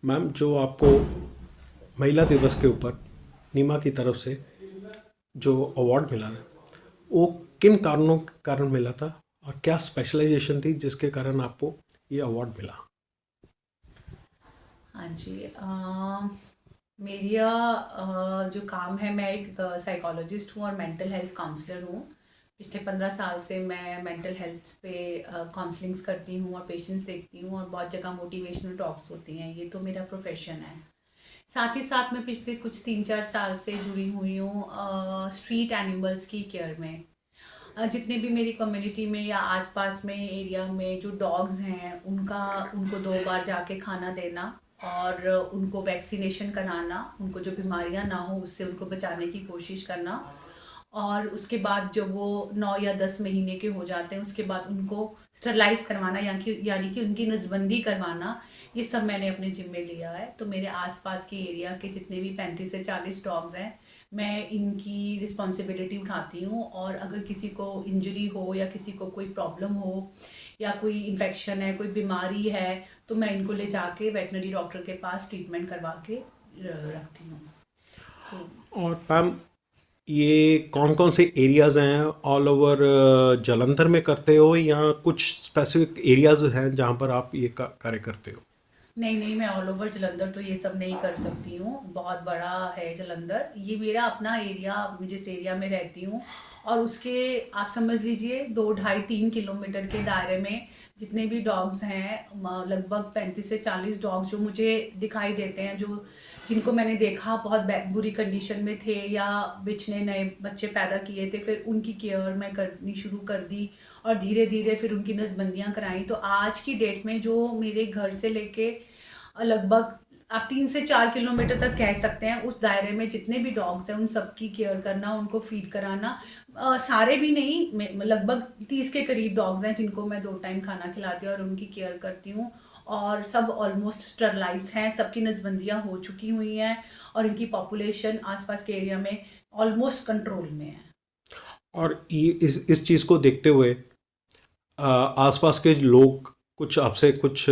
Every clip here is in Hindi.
मैम, जो आपको महिला दिवस के ऊपर नीमा की तरफ से जो अवार्ड मिला है, वो किन कारणों के कारण मिला था और क्या स्पेशलाइजेशन थी जिसके कारण आपको ये अवार्ड मिला? हाँ जी। मेरा जो काम है, मैं एक साइकोलॉजिस्ट हूँ और मेंटल हेल्थ काउंसलर हूँ। पिछले 15 साल से मैं मेंटल हेल्थ पे काउंसलिंग्स करती हूँ और पेशेंट्स देखती हूँ और बहुत जगह मोटिवेशनल टॉक्स होती हैं। ये तो मेरा प्रोफेशन है। साथ ही साथ मैं पिछले कुछ 3-4 साल से जुड़ी हुई हूँ स्ट्रीट एनिमल्स की केयर में। जितने भी मेरी कम्युनिटी में या आसपास में एरिया में जो डॉग्स हैं उनका उनको 2 बार जाके खाना देना और उनको वैक्सीनेशन कराना, उनको जो बीमारियां ना हो उससे उनको बचाने की कोशिश करना। और उसके बाद जब वो 9 या 10 महीने के हो जाते हैं उसके बाद उनको स्टरलाइज करवाना यानी कि उनकी नसबंदी करवाना। ये सब मैंने अपने जिम्मे लिया है। तो मेरे आसपास के एरिया के जितने भी 35 से 40 डॉग्स हैं, मैं इनकी रिस्पॉन्सिबिलिटी उठाती हूँ। और अगर किसी को इंजरी हो या किसी को कोई प्रॉब्लम हो या कोई इन्फेक्शन है, कोई बीमारी है, तो मैं इनको ले जाके वेटनरी डॉक्टर के पास ट्रीटमेंट करवा के रखती हूँ। तो और मैम, ये कौन कौन से एरियाज़ हैं ऑल ओवर जलंधर में करते हो या कुछ स्पेसिफिक एरियाज़ हैं जहाँ पर आप ये कार्य करते हो? नहीं नहीं, मैं ऑल ओवर जलंधर तो ये सब नहीं कर सकती हूँ। बहुत बड़ा है जलंधर, ये मेरा अपना एरिया, मैं जिस एरिया में रहती हूँ और उसके आप समझ लीजिए 2 ढाई 3 किलोमीटर के दायरे में जितने भी डॉग्स हैं, लगभग 35 से 40 डॉग्स जो मुझे दिखाई देते हैं, जो जिनको मैंने देखा बहुत बुरी कंडीशन में थे या बिच ने नए बच्चे पैदा किए थे, फिर उनकी केयर मैं करनी शुरू कर दी और धीरे धीरे फिर उनकी नसबंदियां कराई। तो आज की डेट में जो मेरे घर से लेके लगभग आप 3 से 4 किलोमीटर तक कह सकते हैं, उस दायरे में जितने भी डॉग्स हैं उन सबकी केयर करना, उनको फीड कराना। सारे भी नहीं, लगभग 30 के करीब डॉग्स हैं जिनको मैं 2 टाइम खाना खिलाती हूँ और उनकी केयर करती हूँ। और सब ऑलमोस्ट स्टरलाइज्ड हैं, सबकी नसबंदियाँ हो चुकी हुई हैं और इनकी पॉपुलेशन आसपास के एरिया में ऑलमोस्ट कंट्रोल में है। और ये इस चीज़ को देखते हुए आसपास के लोग कुछ आपसे कुछ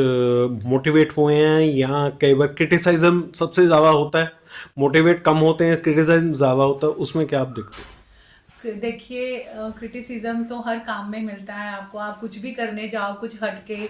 मोटिवेट हुए हैं या कई बार क्रिटिसाइज्म सबसे ज़्यादा होता है, मोटिवेट कम होते हैं, क्रिटिसाइज्म ज़्यादा होता है, उसमें क्या आप देखते हैं? फिर देखिए, क्रिटिसिज्म तो हर काम में मिलता है आपको। आप कुछ भी करने जाओ कुछ हटके,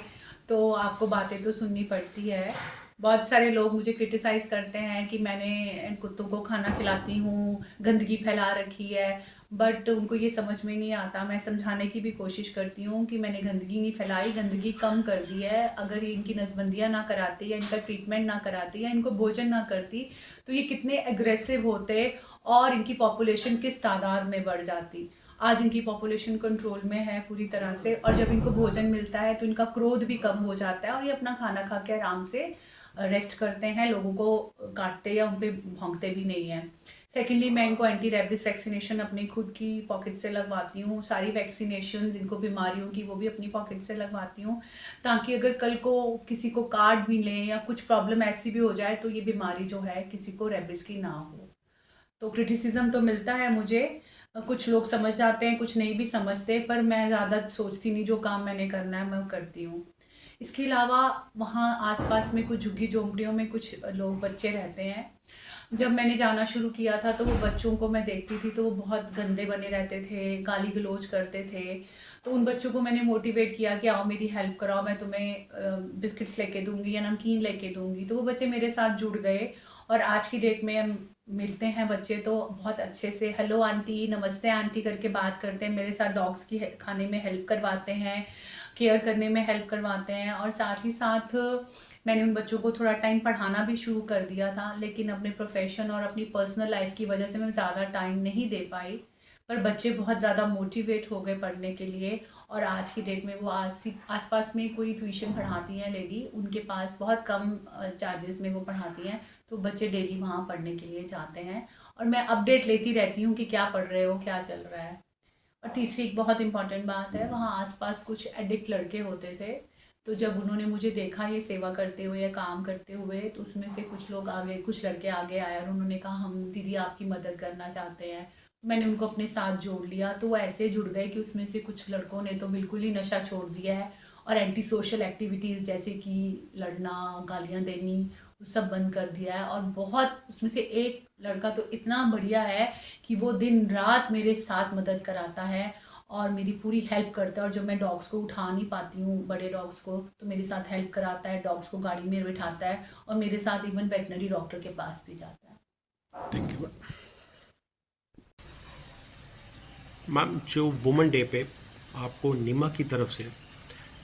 तो आपको बातें तो सुननी पड़ती है। बहुत सारे लोग मुझे क्रिटिसाइज करते हैं कि मैंने कुत्तों को खाना खिलाती हूँ, गंदगी फैला रखी है। बट उनको ये समझ में नहीं आता। मैं समझाने की भी कोशिश करती हूँ कि मैंने गंदगी नहीं फैलाई, गंदगी कम कर दी है। अगर ये इनकी नसबंदियाँ ना कराती या इनका ट्रीटमेंट ना कराती या इनको भोजन ना करती, तो ये कितने एग्रेसिव होते और इनकी पॉपुलेशन किस तादाद में बढ़ जाती। आज इनकी पॉपुलेशन कंट्रोल में है पूरी तरह से, और जब इनको भोजन मिलता है तो इनका क्रोध भी कम हो जाता है और ये अपना खाना खा के आराम से रेस्ट करते हैं, लोगों को काटते या उन पे भौंकते भी नहीं है। सेकेंडली, मैं इनको एंटी रेबिस वैक्सीनेशन अपनी खुद की पॉकेट से लगवाती हूँ। सारी वैक्सीनेशन इनको बीमारियों की वो भी अपनी पॉकेट से लगवाती हूँ, ताकि अगर कल को किसी को कार्ड भी लें या कुछ प्रॉब्लम ऐसी भी हो जाए तो ये बीमारी जो है किसी को रेबिस की ना हो। तो क्रिटिसिज्म तो मिलता है मुझे। कुछ लोग समझ जाते हैं, कुछ नहीं भी समझते, पर मैं ज़्यादा सोचती नहीं। जो काम मैंने करना है मैं करती हूँ। इसके अलावा वहाँ आसपास में कुछ झुग्गी झोंपड़ियों में कुछ लोग बच्चे रहते हैं। जब मैंने जाना शुरू किया था तो वो बच्चों को मैं देखती थी तो वो बहुत गंदे बने रहते थे, गाली गलौज करते थे। तो उन बच्चों को मैंने मोटिवेट किया कि आओ मेरी हेल्प कराओ, मैं तुम्हें बिस्किट्स लेके दूंगी या नमकीन लेके दूंगी। तो वो बच्चे मेरे साथ जुड़ गए और आज की डेट में हम मिलते हैं बच्चे तो बहुत अच्छे से हेलो आंटी, नमस्ते आंटी करके बात करते हैं। मेरे साथ डॉग्स की खाने में हेल्प करवाते हैं, केयर करने में हेल्प करवाते हैं। और साथ ही साथ मैंने उन बच्चों को थोड़ा टाइम पढ़ाना भी शुरू कर दिया था, लेकिन अपने प्रोफेशन और अपनी पर्सनल लाइफ की वजह से मैं ज़्यादा टाइम नहीं दे पाई। पर बच्चे बहुत ज़्यादा मोटिवेट हो गए पढ़ने के लिए। और आज की डेट में वो आसपास में कोई ट्यूशन पढ़ाती हैं लेडी, उनके पास बहुत कम चार्जेस में वो पढ़ाती हैं। तो बच्चे डेली वहाँ पढ़ने के लिए जाते हैं और मैं अपडेट लेती रहती हूँ कि क्या पढ़ रहे हो, क्या चल रहा है। और तीसरी एक बहुत इंपॉर्टेंट बात है, वहाँ आसपास कुछ एडिक्ट लड़के होते थे। तो जब उन्होंने मुझे देखा ये सेवा करते हुए या काम करते हुए, तो उसमें से कुछ लड़के आगे आए और उन्होंने कहा हम दीदी आपकी मदद करना चाहते हैं। मैंने उनको अपने साथ जोड़ लिया, तो वो ऐसे जुड़ गए कि उसमें से कुछ लड़कों ने तो बिल्कुल ही नशा छोड़ दिया है और एंटी सोशल एक्टिविटीज़ जैसे कि लड़ना, गालियाँ देनी, वो सब बंद कर दिया है। और बहुत उसमें से एक लड़का तो इतना बढ़िया है कि वो दिन रात मेरे साथ मदद कराता है और मेरी पूरी हेल्प करता है। और जब मैं डॉग्स को उठा नहीं पाती हूँ, बड़े डॉग्स को, तो मेरे साथ हेल्प कराता है, डॉग्स को गाड़ी में बिठाता है और मेरे साथ इवन वेटनरी डॉक्टर के पास भी जाता है। Thank you ma'am. जो वुमेन डे पे आपको नीमा की तरफ से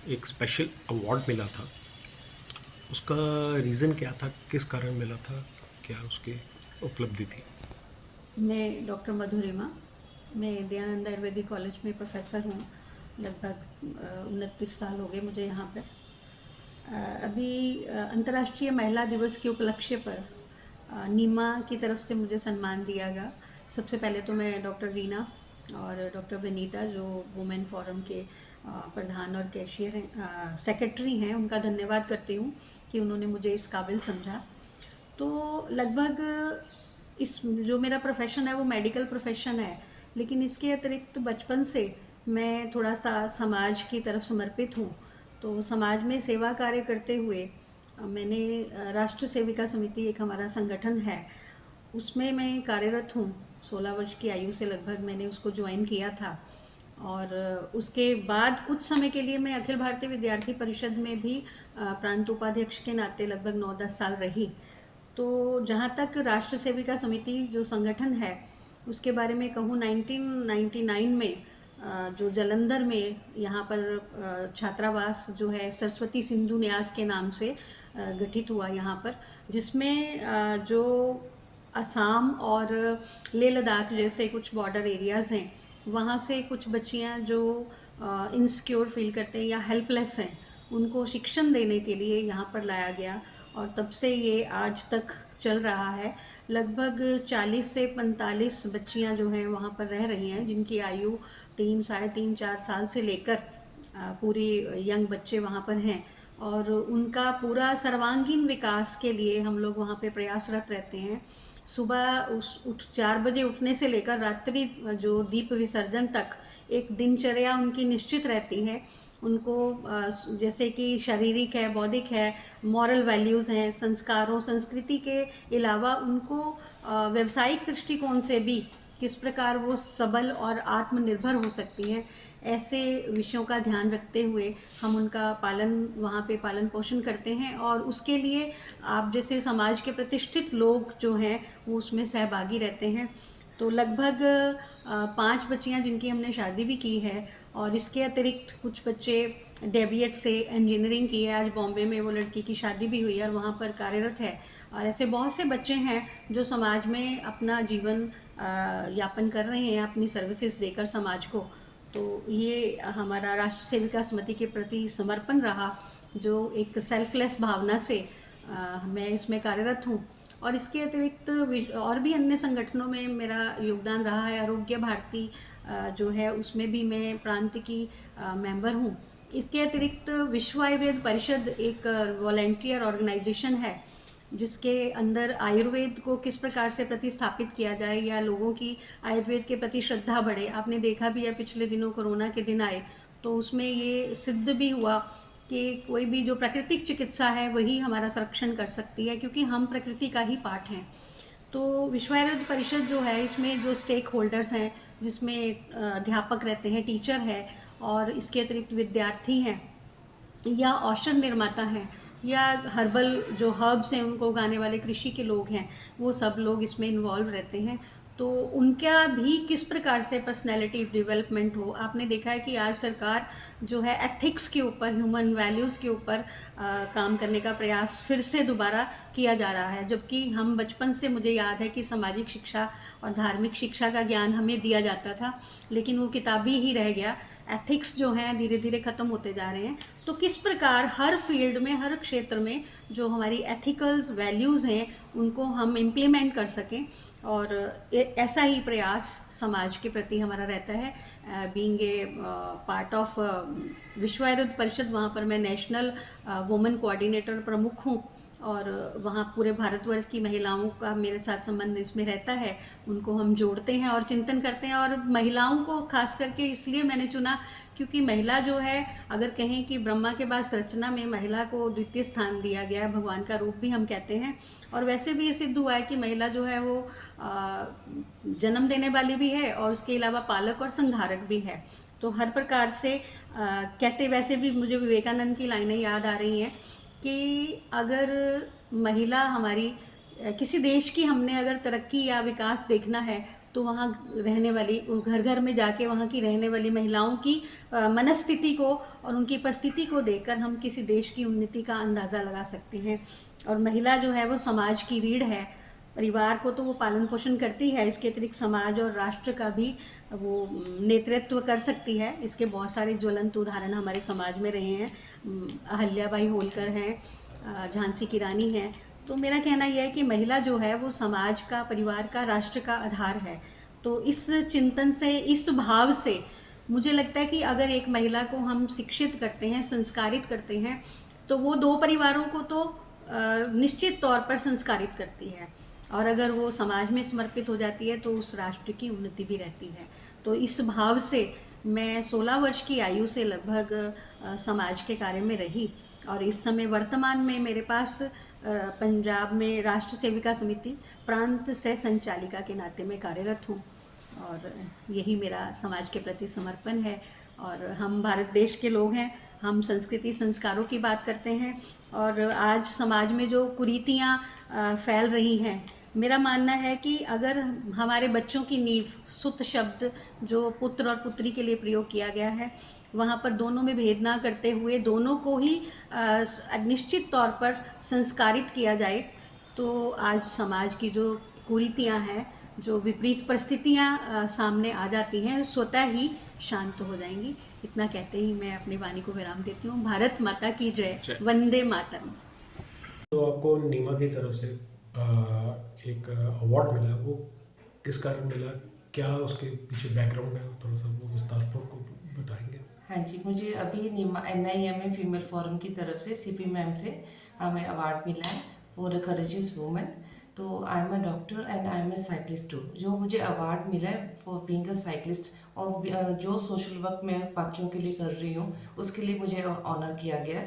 एक स्पेशल अवार्ड मिला था, उसका रीज़न क्या था, किस कारण मिला था, क्या उसकी उपलब्धि थी? मैं डॉक्टर मधुरिमा, मैं दयानंद आयुर्वेदिक कॉलेज में प्रोफेसर हूँ। लगभग 29 साल हो गए मुझे यहाँ पर। अभी अंतर्राष्ट्रीय महिला दिवस के उपलक्ष्य पर नीमा की तरफ से मुझे सम्मान दिया गया। सबसे पहले तो मैं डॉक्टर रीना और डॉक्टर विनीता, जो वुमेन फोरम के प्रधान और कैशियर हैं, सेक्रेटरी हैं, उनका धन्यवाद करती हूँ कि उन्होंने मुझे इस काबिल समझा। तो लगभग इस जो मेरा प्रोफेशन है वो मेडिकल प्रोफेशन है, लेकिन इसके अतिरिक्त बचपन से मैं थोड़ा सा समाज की तरफ समर्पित हूँ। तो समाज में सेवा कार्य करते हुए मैंने राष्ट्र सेविका समिति, एक हमारा संगठन है, उसमें मैं कार्यरत हूँ। 16 वर्ष की आयु से लगभग मैंने उसको ज्वाइन किया था। और उसके बाद कुछ समय के लिए मैं अखिल भारतीय विद्यार्थी परिषद में भी प्रांत उपाध्यक्ष के नाते लगभग 9-10 साल रही। तो जहाँ तक राष्ट्र सेविका समिति जो संगठन है उसके बारे में कहूँ, 1999 में जो जालंधर में यहाँ पर छात्रावास जो है सरस्वती सिंधु न्यास के नाम से गठित हुआ यहाँ पर, जिसमें जो असम और लेह लद्दाख जैसे कुछ बॉर्डर एरियाज़ हैं, वहाँ से कुछ बच्चियाँ जो इनसिक्योर फील करते हैं या हेल्पलेस हैं, उनको शिक्षण देने के लिए यहाँ पर लाया गया। और तब से ये आज तक चल रहा है। लगभग 40 से 45 बच्चियाँ जो हैं वहाँ पर रह रही हैं, जिनकी आयु 3, साढ़े 3, 4 साल से लेकर पूरी यंग बच्चे वहाँ पर हैं। और उनका पूरा सर्वांगीण विकास के लिए हम लोग वहाँ पे प्रयासरत रहते हैं। सुबह 4 बजे उठने से लेकर रात्रि जो दीप विसर्जन तक एक दिनचर्या उनकी निश्चित रहती है। उनको जैसे कि शारीरिक है, बौद्धिक है, मॉरल वैल्यूज़ हैं, संस्कारों संस्कृति के अलावा उनको व्यावसायिक दृष्टिकोण से भी किस प्रकार वो सबल और आत्मनिर्भर हो सकती हैं, ऐसे विषयों का ध्यान रखते हुए हम उनका वहाँ पे पालन पोषण करते हैं। और उसके लिए आप जैसे समाज के प्रतिष्ठित लोग जो हैं वो उसमें सहभागी रहते हैं। तो लगभग 5 बच्चियाँ जिनकी हमने शादी भी की है, और इसके अतिरिक्त कुछ बच्चे डेविएट से इंजीनियरिंग की है। आज बॉम्बे में वो लड़की की शादी भी हुई है और वहाँ पर कार्यरत है। और ऐसे बहुत से बच्चे हैं जो समाज में अपना जीवन यापन कर रहे हैं अपनी सर्विसेज देकर समाज को। तो ये हमारा राष्ट्र सेविका समिति के प्रति समर्पण रहा, जो एक सेल्फलेस भावना से मैं इसमें कार्यरत हूँ। और इसके अतिरिक्त और भी अन्य संगठनों में मेरा योगदान रहा है। आरोग्य भारती जो है उसमें भी मैं प्रांत की मेंबर हूँ। इसके अतिरिक्त विश्व आयुर्वेद परिषद एक वॉलंटियर ऑर्गेनाइजेशन है, जिसके अंदर आयुर्वेद को किस प्रकार से प्रतिस्थापित किया जाए या लोगों की आयुर्वेद के प्रति श्रद्धा बढ़े। आपने देखा भी है पिछले दिनों कोरोना के दिन आए, तो उसमें ये सिद्ध भी हुआ कि कोई भी जो प्राकृतिक चिकित्सा है वही हमारा संरक्षण कर सकती है, क्योंकि हम प्रकृति का ही पार्ट हैं। तो विश्व आयुर्वेद परिषद जो है, इसमें जो स्टेक होल्डर्स हैं, जिसमें अध्यापक रहते हैं, टीचर है, और इसके अतिरिक्त विद्यार्थी हैं, या औषध निर्माता हैं, या हर्बल जो हर्ब्स हैं उनको उगाने वाले कृषि के लोग हैं, वो सब लोग इसमें इन्वॉल्व रहते हैं। तो उनका भी किस प्रकार से पर्सनैलिटी डेवलपमेंट हो। आपने देखा है कि आज सरकार जो है एथिक्स के ऊपर, ह्यूमन वैल्यूज़ के ऊपर काम करने का प्रयास फिर से दोबारा किया जा रहा है। जबकि हम बचपन से, मुझे याद है कि सामाजिक शिक्षा और धार्मिक शिक्षा का ज्ञान हमें दिया जाता था, लेकिन वो किताबी ही रह गया। एथिक्स जो हैं धीरे धीरे ख़त्म होते जा रहे हैं। तो किस प्रकार हर फील्ड में, हर क्षेत्र में जो हमारी एथिकल्स वैल्यूज़ हैं उनको हम इम्प्लीमेंट कर सकें, और ऐसा ही प्रयास समाज के प्रति हमारा रहता है। बीइंग ए पार्ट ऑफ विश्व आयुर्वेद परिषद, वहाँ पर मैं नेशनल वुमेन कोऑर्डिनेटर प्रमुख हूँ। और वहाँ पूरे भारतवर्ष की महिलाओं का मेरे साथ संबंध इसमें रहता है। उनको हम जोड़ते हैं और चिंतन करते हैं, और महिलाओं को खास करके इसलिए मैंने चुना क्योंकि महिला जो है, अगर कहें कि ब्रह्मा के बाद संरचना में महिला को द्वितीय स्थान दिया गया है, भगवान का रूप भी हम कहते हैं। और वैसे भी ये सिद्ध हुआ है कि महिला जो है वो जन्म देने वाली भी है और उसके अलावा पालक और संहारक भी है। तो हर प्रकार से कहते, वैसे भी मुझे विवेकानंद की लाइनें याद आ रही हैं कि अगर महिला हमारी किसी देश की हमने अगर तरक्की या विकास देखना है तो वहाँ रहने वाली, घर घर में जाके वहाँ की रहने वाली महिलाओं की मनस्थिति को और उनकी परिस्थिति को देखकर हम किसी देश की उन्नति का अंदाज़ा लगा सकते हैं। और महिला जो है वो समाज की रीढ़ है। परिवार को तो वो पालन पोषण करती है, इसके अतिरिक्त समाज और राष्ट्र का भी वो नेतृत्व कर सकती है। इसके बहुत सारे ज्वलंत उदाहरण हमारे समाज में रहे हैं। अहल्याबाई होलकर हैं, झांसी की रानी हैं। तो मेरा कहना यह है कि महिला जो है वो समाज का, परिवार का, राष्ट्र का आधार है। तो इस चिंतन से, इस भाव से मुझे लगता है कि अगर एक महिला को हम शिक्षित करते हैं, संस्कारित करते हैं, तो वो दो परिवारों को तो निश्चित तौर पर संस्कारित करती है, और अगर वो समाज में समर्पित हो जाती है तो उस राष्ट्र की उन्नति भी रहती है। तो इस भाव से मैं 16 वर्ष की आयु से लगभग समाज के कार्य में रही, और इस समय वर्तमान में मेरे पास पंजाब में राष्ट्र सेविका समिति प्रांत सह संचालिका के नाते में कार्यरत हूँ, और यही मेरा समाज के प्रति समर्पण है। और हम भारत देश के लोग हैं, हम संस्कृति संस्कारों की बात करते हैं, और आज समाज में जो कुरीतियाँ फैल रही हैं, मेरा मानना है कि अगर हमारे बच्चों की नींव, सुत शब्द जो पुत्र और पुत्री के लिए प्रयोग किया गया है, वहाँ पर दोनों में भेद ना करते हुए दोनों को ही निश्चित तौर पर संस्कारित किया जाए, तो आज समाज की जो कुरीतियाँ हैं, जो विपरीत परिस्थितियाँ सामने आ जाती हैं, स्वतः ही शांत हो जाएंगी। इतना कहते ही मैं अपनी वाणी को विराम देती हूँ। भारत माता की जय। वंदे मातरम। तो आपको नीमा की तरफ से एक अवार्ड मिला, वो किस कारण मिला, क्या उसके पीछे बैकग्राउंड है, थोड़ा सा वो विस्तारपूर्वक को बताएंगे? हाँ जी, मुझे अभी नीमा NIMA फीमेल फोरम की तरफ से CP मैम से हमें अवार्ड मिला है फॉर अ करेजियस वूमेन। तो I am a doctor and I am a cyclist too. जो मुझे अवार्ड मिला है फॉर बीइंग अ साइकिलिस्ट, और जो सोशल वर्क मैं बाकियों के लिए कर रही हूँ उसके लिए मुझे ऑनर किया गया।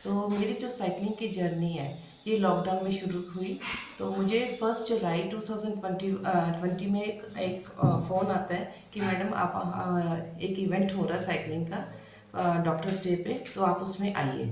तो मेरी जो साइकिलिंग की जर्नी है ये लॉकडाउन में शुरू हुई। तो मुझे 1 जुलाई 2020 में एक फ़ोन आता है कि मैडम आप एक इवेंट हो रहा है साइकिलिंग का डॉक्टर्स डे पे, तो आप उसमें आइए।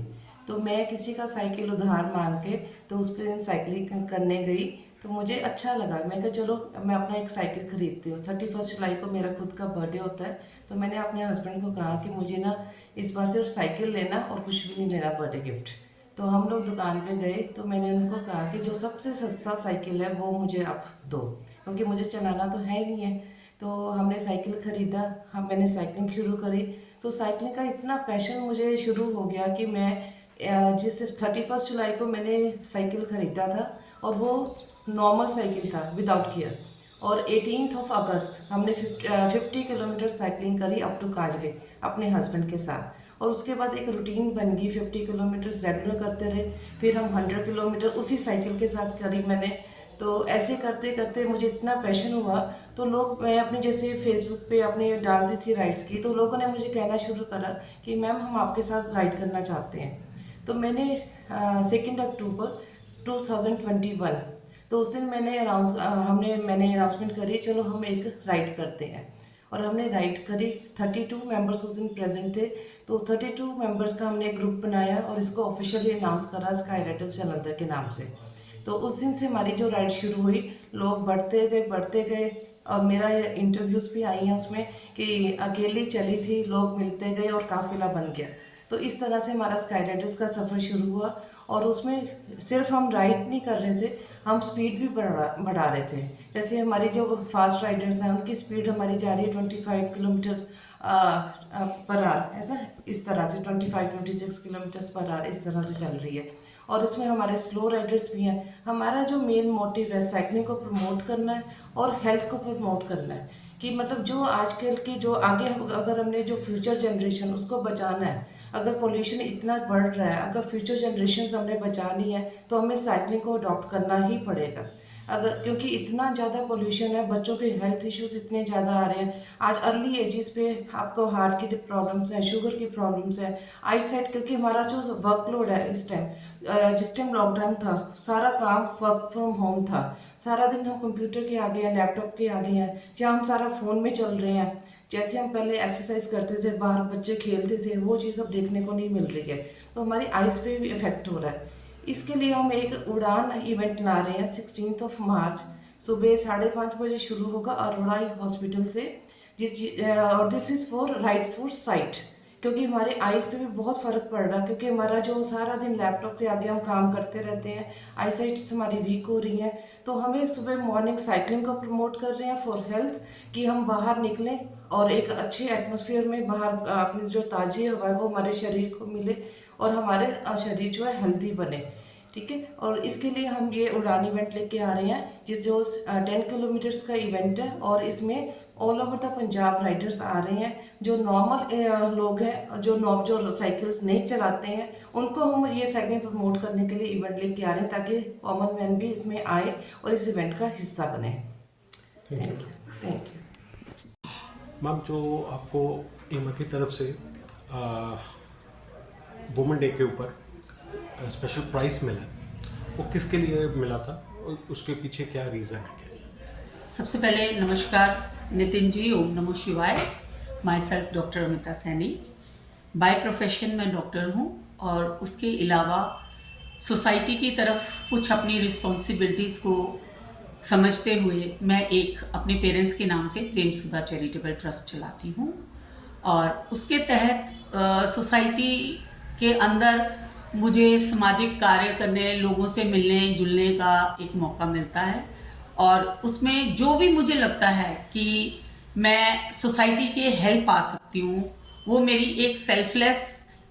तो मैं किसी का साइकिल उधार मांग के तो उस पर साइकिलिंग करने गई। तो मुझे अच्छा लगा, मैं कहा चलो मैं अपना एक साइकिल खरीदती हूँ। 31 जुलाई को मेरा खुद का बर्थडे होता है। तो मैंने अपने हस्बैंड को कहा कि मुझे ना इस बार सिर्फ साइकिल लेना और कुछ भी नहीं लेना बर्थडे गिफ्ट। तो हम लोग दुकान पे गए, तो मैंने उनको कहा कि जो सबसे सस्ता साइकिल है वो मुझे आप दो, क्योंकि मुझे चलाना तो है ही नहीं है। तो हमने साइकिल ख़रीदा, मैंने साइकिलिंग शुरू करी। तो साइकिलिंग का इतना पैशन मुझे शुरू हो गया कि मैं जिस 31 जुलाई को मैंने साइकिल ख़रीदा था, और वो नॉर्मल साइकिल था विदाउट गियर, और 18 अगस्त हमने 50 किलोमीटर साइकिलिंग करी अप टू काजले अपने हस्बैंड के साथ। और उसके बाद एक रूटीन बन गई, 50 किलोमीटर रेगुलर करते रहे। फिर हम 100 किलोमीटर उसी साइकिल के साथ करी मैंने। तो ऐसे करते करते मुझे इतना पैशन हुआ, तो लोग, मैं अपने जैसे फेसबुक पे अपने डालती थी राइड्स की, तो लोगों ने मुझे कहना शुरू करा कि मैम हम आपके साथ राइड करना चाहते हैं। तो मैंने 2 अक्टूबर 2021, तो उस दिन मैंने अनाउंसमेंट करी, चलो हम एक राइड करते हैं। और हमने राइड करी। 32 मेंबर्स उस दिन प्रेजेंट थे। तो 32 मेंबर्स का हमने एक ग्रुप बनाया और इसको ऑफिशियली अनाउंस करा स्काई राइडर्स जालंधर के नाम से। तो उस दिन से हमारी जो राइड शुरू हुई, लोग बढ़ते गए, और मेरा इंटरव्यूज़ भी आई हैं उसमें कि अकेली चली थी, लोग मिलते गए और काफिला बन गया। तो इस तरह से हमारा स्काई राइडर्स का सफ़र शुरू हुआ। और उसमें सिर्फ हम राइड नहीं कर रहे थे, हम स्पीड भी बढ़ा रहे थे। जैसे हमारी जो फास्ट राइडर्स हैं उनकी स्पीड हमारी जा रही है 25 किलोमीटर्स पर आवर, ऐसा इस तरह से 25-26 किलोमीटर्स पर आवर इस तरह से चल रही है। और इसमें हमारे स्लो राइडर्स भी हैं। हमारा जो मेन मोटिव है साइकिलिंग को प्रमोट करना है और हेल्थ को प्रमोट करना है, कि मतलब जो आजकल की जो आगे अगर हमने जो फ्यूचर जनरेशन उसको बचाना है, अगर पोल्यूशन इतना बढ़ रहा है, अगर फ्यूचर जनरेशन हमने बचानी है तो हमें साइकिलिंग को अडॉप्ट करना ही पड़ेगा। अगर क्योंकि इतना ज़्यादा पोल्यूशन है, बच्चों के हेल्थ इश्यूज इतने ज़्यादा आ रहे हैं। आज अर्ली एजेस पे आपको हार्ट की प्रॉब्लम्स हैं, शुगर की प्रॉब्लम्स हैं, आई साइट, क्योंकि हमारा जो वर्कलोड है इस टाइम, जिस टाइम लॉकडाउन था सारा काम वर्क फ्रॉम होम था, सारा दिन हम कंप्यूटर के आगे हैं, लैपटॉप के आगे हैं, या हम सारा फ़ोन में चल रहे हैं। जैसे हम पहले एक्सरसाइज करते थे, बाहर बच्चे खेलते थे, वो चीज़ अब देखने को नहीं मिल रही है, तो हमारी आइज़ पे भी इफेक्ट हो रहा है। इसके लिए हम एक उड़ान इवेंट ला रहे हैं 16 मार्च, सुबह 5:30 बजे शुरू होगा अरोड़ा हॉस्पिटल से। और this is for right for site, क्योंकि हमारे आइज़ पे भी बहुत फ़र्क पड़ रहा है, क्योंकि हमारा जो सारा दिन लैपटॉप के आगे हम काम करते रहते हैं, आई साइट्स हमारी वीक हो रही हैं। तो हमें सुबह मॉर्निंग साइकिलिंग को प्रमोट कर रहे हैं फॉर हेल्थ, कि हम बाहर निकलें और एक अच्छे एटमॉस्फेयर में बाहर अपनी जो ताज़ी हवा है वो हमारे शरीर को मिले और हमारे शरीर जो है हेल्दी बने। ठीक है, और इसके लिए हम ये उड़ान इवेंट लेके आ रहे हैं, जिस जो 10 किलोमीटर्स का इवेंट है, और इसमें all over the Punjab riders आ रहे हैं। जो नॉर्मल लोग हैं, जो साइकिल्स नहीं चलाते हैं, उनको हम ये साइकिलिंग प्रमोट करने के लिए इवेंट लेके आ रहे हैं, ताकि कॉमन मैन भी इसमें आए और इस इवेंट का हिस्सा बने। Thank you. मैम, जो आपको एमा की तरफ से वुमेन डे के ऊपर स्पेशल प्राइज़ मिला है, वो किसके लिए मिला था और उसके पीछे क्या रीज़न है? क्या सबसे पहले नमस्कार नितिन जी, ओम नमो शिवाय। My self doctor Amita Saini, by profession मैं डॉक्टर हूँ, और उसके अलावा सोसाइटी की तरफ कुछ अपनी रिस्पॉन्सिबिलिटीज़ को समझते हुए मैं एक अपने पेरेंट्स के नाम से प्रेम सुधा चैरिटेबल ट्रस्ट चलाती हूँ। और उसके तहत सोसाइटी के अंदर मुझे सामाजिक कार्य करने, लोगों से मिलने जुलने का एक मौका मिलता है, और उसमें जो भी मुझे लगता है कि मैं सोसाइटी के हेल्प आ सकती हूँ, वो मेरी एक सेल्फलेस,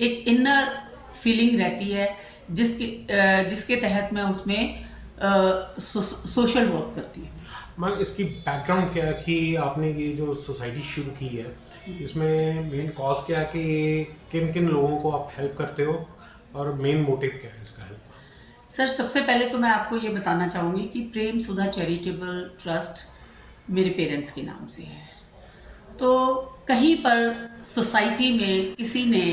एक इनर फीलिंग रहती है, जिसके तहत मैं उसमें सोशल वर्क करती हूँ। मैम, इसकी बैकग्राउंड क्या है कि आपने ये जो सोसाइटी शुरू की है, इसमें मेन कॉज क्या है कि किन किन लोगों को आप हेल्प करते हो, और मेन मोटिव क्या है इसका हेल्प? सर, सबसे पहले तो मैं आपको ये बताना चाहूँगी कि प्रेम सुधा चैरिटेबल ट्रस्ट मेरे पेरेंट्स के नाम से है। तो कहीं पर सोसाइटी में किसी ने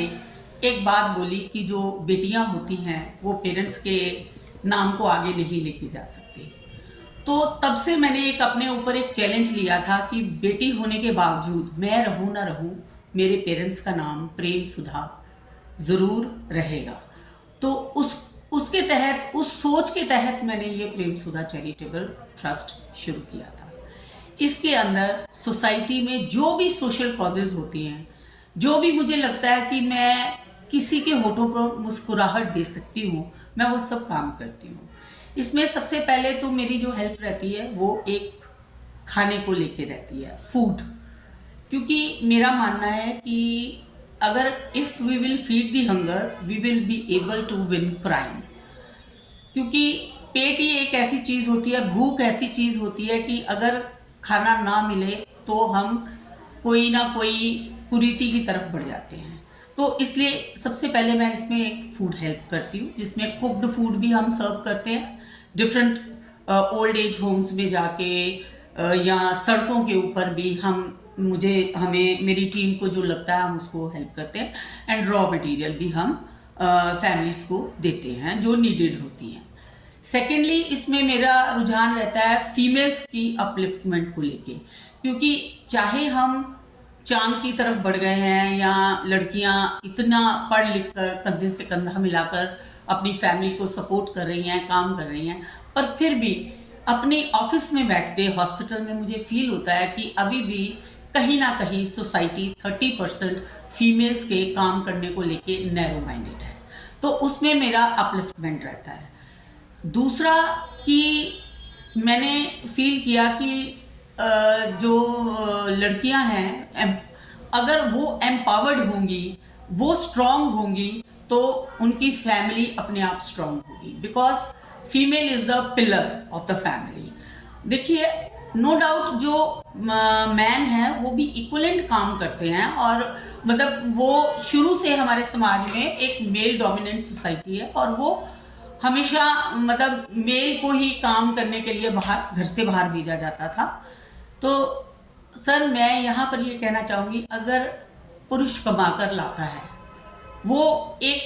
एक बात बोली कि जो बेटियां होती हैं वो पेरेंट्स के नाम को आगे नहीं लेके जा सकती। तो तब से मैंने एक अपने ऊपर एक चैलेंज लिया था कि बेटी होने के बावजूद मैं रहूं ना रहूं, मेरे पेरेंट्स का नाम प्रेम सुधा ज़रूर रहेगा। तो उसके तहत, उस सोच के तहत मैंने ये प्रेम सुधा चैरिटेबल ट्रस्ट शुरू किया था। इसके अंदर सोसाइटी में जो भी सोशल कॉजेज होती हैं, जो भी मुझे लगता है कि मैं किसी के होठों पर मुस्कुराहट दे सकती हूँ, मैं वो सब काम करती हूँ। इसमें सबसे पहले तो मेरी जो हेल्प रहती है वो एक खाने को लेके रहती है, फूड। क्योंकि मेरा मानना है कि अगर if we will feed the hunger we will be able to win crime. क्योंकि पेट ही एक ऐसी चीज़ होती है, भूख ऐसी चीज़ होती है कि अगर खाना ना मिले तो हम कोई ना कोई कुरीति की तरफ बढ़ जाते हैं। तो इसलिए सबसे पहले मैं इसमें एक फूड हेल्प करती हूँ, जिसमें कुक्ड फूड भी हम सर्व करते हैं डिफरेंट ओल्ड एज होम्स में जाके, या सड़कों के ऊपर भी हमें मेरी टीम को जो लगता है हम उसको हेल्प करते हैं। एंड रॉ मटेरियल भी हम फैमिलीज को देते हैं जो नीडेड होती हैं। सेकेंडली, इसमें मेरा रुझान रहता है फीमेल्स की अपलिफ्टमेंट को लेके, क्योंकि चाहे हम चांद की तरफ बढ़ गए हैं या लड़कियां इतना पढ़ लिख कर कंधे से कंधा मिलाकर अपनी फैमिली को सपोर्ट कर रही हैं, काम कर रही हैं, पर फिर भी अपने ऑफिस में बैठ के हॉस्पिटल में मुझे फील होता है कि अभी भी कहीं ना कहीं सोसाइटी 30% फीमेल्स के काम करने को लेके नैरो माइंडेड है। तो उसमें मेरा अपलिफ्टमेंट रहता है। दूसरा कि मैंने फील किया कि जो लड़कियां हैं, अगर वो एम्पावर्ड होंगी, वो स्ट्रांग होंगी, तो उनकी फैमिली अपने आप स्ट्रांग होगी, because female is the pillar of the family. देखिए, नो डाउट जो मैन है वो भी इक्वलेंट काम करते हैं, और मतलब वो शुरू से हमारे समाज में एक मेल डोमिनेंट सोसाइटी है, और वो हमेशा मतलब मेल को ही काम करने के लिए बाहर, घर से बाहर भेजा जाता था। तो सर मैं यहाँ पर ये कहना चाहूँगी, अगर पुरुष कमा कर लाता है, वो एक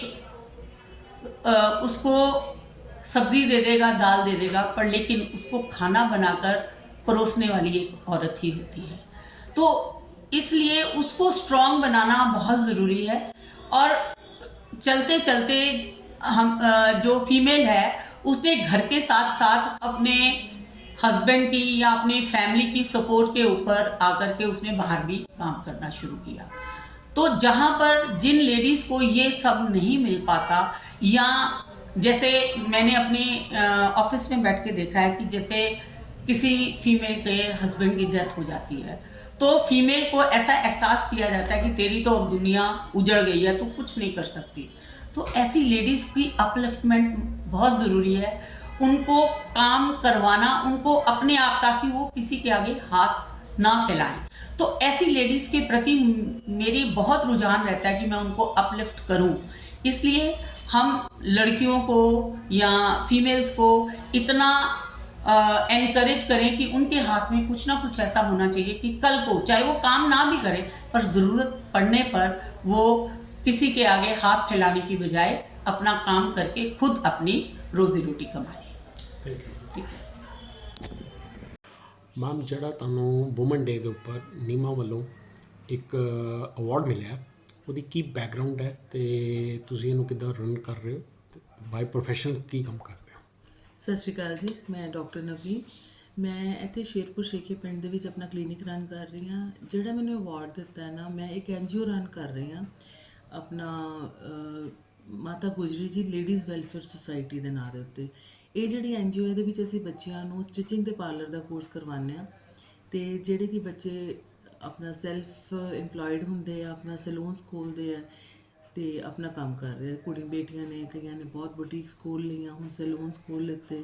उसको सब्जी दे देगा, दाल दे देगा, पर लेकिन उसको खाना बनाकर परोसने वाली एक औरत ही होती है। तो इसलिए उसको स्ट्रांग बनाना बहुत ज़रूरी है। और चलते चलते हम जो फीमेल है उसने घर के साथ साथ अपने हस्बैंड की या अपने फैमिली की सपोर्ट के ऊपर आकर के उसने बाहर भी काम करना शुरू किया। तो जहाँ पर जिन लेडीज़ को ये सब नहीं मिल पाता, या जैसे मैंने अपने ऑफिस में बैठ के देखा है कि जैसे किसी फीमेल के हस्बैंड की डेथ हो जाती है, तो फीमेल को ऐसा एहसास किया जाता है कि तेरी तो अब दुनिया उजड़ गई है, तू कुछ नहीं कर सकती। तो ऐसी लेडीज़ की अपलिफ्टमेंट बहुत ज़रूरी है, उनको काम करवाना, उनको अपने आप, ताकि वो किसी के आगे हाथ ना फैलाएं। तो ऐसी लेडीज़ के प्रति मेरी बहुत रुझान रहता है कि मैं उनको अपलिफ्ट करूं। इसलिए हम लड़कियों को या फीमेल्स को इतना एनकरेज करें कि उनके हाथ में कुछ ना कुछ ऐसा होना चाहिए कि कल को चाहे वो काम ना भी करें, पर ज़रूरत पड़ने पर वो किसी के आगे हाथ फैलाने की बजाय अपना काम करके खुद अपनी रोजी रोटी कमाए। थैंक यू ठीक है। ਮੈਮ, ਜਿਹੜਾ ਤੁਹਾਨੂੰ ਵੂਮਨ ਡੇ ਦੇ ਉੱਪਰ ਨੀਮਾ ਵੱਲੋਂ ਇੱਕ ਅਵਾਰਡ ਮਿਲਿਆ, ਉਹਦੀ ਕੀ ਬੈਕਗਰਾਉਂਡ ਹੈ ਤੇ ਤੁਸੀਂ ਇਹਨੂੰ ਕਿੱਦਾਂ ਰਨ ਕਰ ਰਹੇ ਹੋ, ਬਾਈ ਪ੍ਰੋਫੈਸ਼ਨ ਕੀ ਕੰਮ ਕਰ ਰਹੇ ਹੋ? ਸਤਿ ਸ਼੍ਰੀ ਅਕਾਲ ਜੀ, ਮੈਂ ਡਾਕਟਰ ਨਵੀਨ। ਮੈਂ ਇੱਥੇ ਸ਼ੇਰਪੁਰ ਸ਼ੇਖੇ ਪਿੰਡ ਦੇ ਵਿੱਚ ਆਪਣਾ ਕਲੀਨਿਕ ਰਨ ਕਰ ਰਹੀ ਹਾਂ। ਜਿਹੜਾ ਮੈਨੂੰ ਅਵਾਰਡ ਦਿੱਤਾ ਹੈ ਨਾ, ਮੈਂ ਇੱਕ NGO ਰਨ ਕਰ ਰਹੀ ਹਾਂ ਆਪਣਾ Mata Gujri ji ladies welfare society ਦੇ ਨਾਂ ਦੇ ਉੱਤੇ। ਇਹ ਜਿਹੜੀ NGO ਇਹਦੇ ਵਿੱਚ ਅਸੀਂ ਬੱਚਿਆਂ ਨੂੰ ਸਟਿਚਿੰਗ ਤੇ ਪਾਰਲਰ ਦਾ ਕੋਰਸ ਕਰਵਾਉਂਦੇ ਹਾਂ, ਅਤੇ ਜਿਹੜੇ ਕਿ ਬੱਚੇ ਆਪਣਾ ਸੈਲਫ ਇੰਪਲੋਇਡ ਹੁੰਦੇ ਆ, ਆਪਣਾ ਸੈਲੂਨਸ ਖੋਲ੍ਹਦੇ ਆ ਅਤੇ ਆਪਣਾ ਕੰਮ ਕਰ ਰਹੇ ਆ। ਕੁੜੀ ਬੇਟੀਆਂ ਨੇ, ਕਈਆਂ ਨੇ ਬਹੁਤ ਬੁਟੀਕਸ ਖੋਲ੍ਹ ਲਈਆਂ, ਹੁਣ ਸੈਲੂਨਸ ਖੋਲ੍ਹ ਲਿੱਤੇ,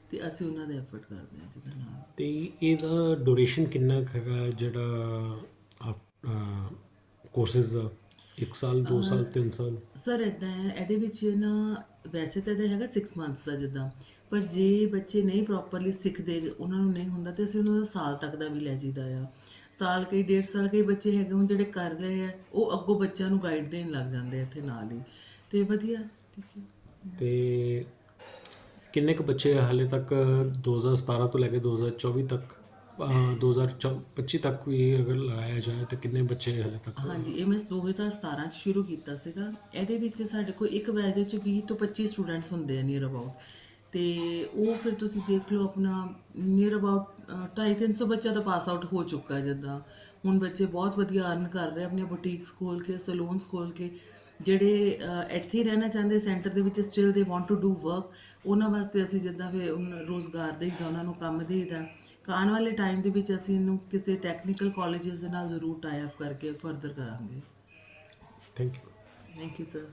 ਅਤੇ ਅਸੀਂ ਉਹਨਾਂ ਦੇ ਐਫਰਟ ਕਰਦੇ ਹਾਂ ਜਿਹਦੇ ਨਾਲ। ਤੇ ਇਹਦਾ ਡਿਊਰੇਸ਼ਨ ਕਿੰਨਾ ਕੁ ਹੈਗਾ ਜਿਹੜਾ ਕੋਰਸਿਸ ਦਾ? 1 ਸਾਲ, 2 ਸਾਲ, 3 ਸਾਲ? ਸਰ ਇੱਦਾਂ ਹੈ, ਇਹਦੇ ਵਿੱਚ ਨਾ ਵੈਸੇ ਤਾਂ ਇਹਦਾ ਹੈਗਾ 6 ਮੰਥਸ ਦਾ ਜਿੱਦਾਂ, ਪਰ ਜੇ ਬੱਚੇ ਨਹੀਂ ਪ੍ਰੋਪਰਲੀ ਸਿੱਖਦੇ, ਉਹਨਾਂ ਨੂੰ ਨਹੀਂ ਹੁੰਦਾ, ਤਾਂ ਅਸੀਂ ਉਹਨਾਂ ਦਾ ਸਾਲ ਤੱਕ ਦਾ ਵੀ ਲੈ ਜੀਦਾ ਆ। ਸਾਲ ਕਈ 1.5 ਸਾਲ ਕਈ ਬੱਚੇ ਹੈਗੇ ਹੁਣ ਜਿਹੜੇ ਕਰ ਰਹੇ ਆ, ਉਹ ਅੱਗੋਂ ਬੱਚਿਆਂ ਨੂੰ ਗਾਈਡ ਦੇਣ ਲੱਗ ਜਾਂਦੇ ਆ ਇੱਥੇ ਨਾਲ ਹੀ, ਅਤੇ ਵਧੀਆ। ਠੀਕ ਹੈ। ਤੇ ਕਿੰਨੇ ਕੁ ਬੱਚੇ ਹਾਲੇ ਤੱਕ 2017 ਤੋਂ ਲੈ ਕੇ 2024 ਤੱਕ 2025 ਤੱਕ ਵੀ ਅਗਰ ਲਗਾਇਆ ਜਾਏ ਤਾਂ ਕਿੰਨੇ ਬੱਚੇ ਹਾਲੇ ਤੱਕ? ਹਾਂਜੀ, ਇਹ ਮੈਂ 2017 'ਚ ਸ਼ੁਰੂ ਕੀਤਾ ਸੀਗਾ। ਇਹਦੇ ਵਿੱਚ ਸਾਡੇ ਕੋਲ ਇੱਕ ਬੈਚ ਦੇ ਵਿੱਚ 20 ਤੋਂ 25 ਸਟੂਡੈਂਟਸ ਹੁੰਦੇ ਆ ਨੀਅਰ ਅਬਾਊਟ, ਅਤੇ ਉਹ ਫਿਰ ਤੁਸੀਂ ਦੇਖ ਲਓ ਆਪਣਾ ਨੀਅਰ ਅਬਾਊਟ 250-300 ਬੱਚਾ ਤਾਂ ਪਾਸ ਆਊਟ ਹੋ ਚੁੱਕਾ। ਜਿੱਦਾਂ ਹੁਣ ਬੱਚੇ ਬਹੁਤ ਵਧੀਆ ਅਰਨ ਕਰ ਰਹੇ ਆਪਣੀਆਂ ਬੁਟੀਕਸ ਖੋਲ੍ਹ ਕੇ, ਸਲੂਨਸ ਖੋਲ੍ਹ ਕੇ। ਜਿਹੜੇ ਇੱਥੇ ਹੀ ਰਹਿਣਾ ਚਾਹੁੰਦੇ ਸੈਂਟਰ ਦੇ ਵਿੱਚ, still they want to do work, ਉਹਨਾਂ ਵਾਸਤੇ ਅਸੀਂ ਜਿੱਦਾਂ ਫਿਰ ਰੋਜ਼ਗਾਰ ਦੇਈਦਾ, ਉਹਨਾਂ ਨੂੰ ਕੰਮ ਦੇਈਦਾ। ਆਉਣ ਵਾਲੇ ਟਾਈਮ ਦੇ ਵਿੱਚ ਅਸੀਂ ਇਹਨੂੰ ਕਿਸੇ ਟੈਕਨੀਕਲ ਕਾਲਜਸ ਦੇ ਨਾਲ ਜ਼ਰੂਰ ਟਾਈ ਅਪ ਕਰਕੇ ਫਰਦਰ ਕਰਾਂਗੇ। Thank you. Thank you sir.